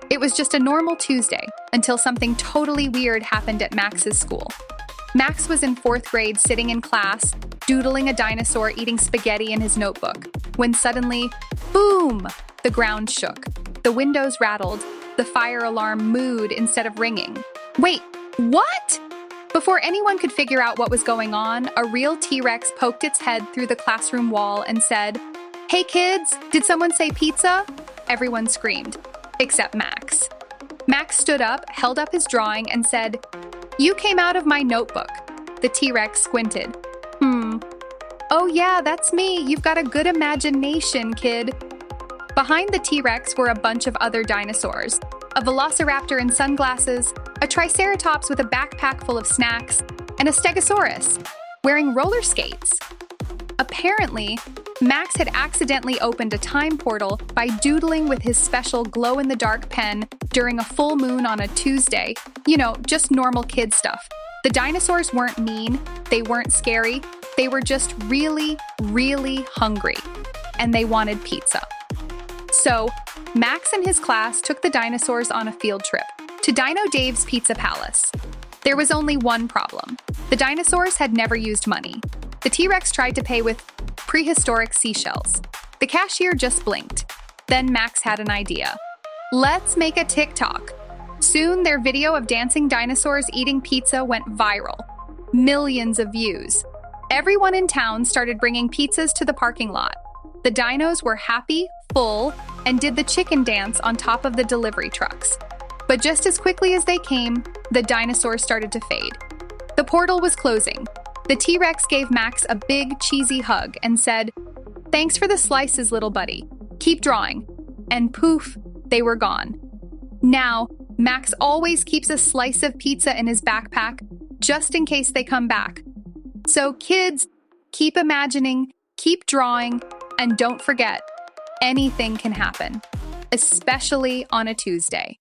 It was just a normal Tuesday until something totally weird happened at Max's school. Max was in 4th grade sitting in class, doodling a dinosaur eating spaghetti in his notebook, when suddenly, boom! The ground shook. The windows rattled. The fire alarm mooed instead of ringing. Wait, what? Before anyone could figure out what was going on, a real T-Rex poked its head through the classroom wall and said, "Hey kids, did someone say pizza?" Everyone screamed, except Max. Max stood up, held up his drawing, and said, "You came out of my notebook." The T-Rex squinted. Oh yeah, that's me. You've got a good imagination, kid." Behind the T-Rex were a bunch of other dinosaurs. A Velociraptor in sunglasses, a Triceratops with a backpack full of snacks, and a Stegosaurus wearing roller skates. Apparently, Max had accidentally opened a time portal by doodling with his special glow-in-the-dark pen during a full moon on a Tuesday. You know, just normal kid stuff. The dinosaurs weren't mean, they weren't scary, they were just really, really hungry, and they wanted pizza. So, Max and his class took the dinosaurs on a field trip to Dino Dave's Pizza Palace. There was only one problem. The dinosaurs had never used money. The T-Rex tried to pay with prehistoric seashells. The cashier just blinked. Then Max had an idea. Let's make a TikTok. Soon, their video of dancing dinosaurs eating pizza went viral. Millions of views. Everyone in town started bringing pizzas to the parking lot. The dinos were happy, full, and did the chicken dance on top of the delivery trucks. But just as quickly as they came, the dinosaurs started to fade. The portal was closing. The T-Rex gave Max a big, cheesy hug and said, "Thanks for the slices, little buddy. Keep drawing." And poof, they were gone. Now, Max always keeps a slice of pizza in his backpack, just in case they come back. So kids, keep imagining, keep drawing, and don't forget, anything can happen, especially on a Tuesday.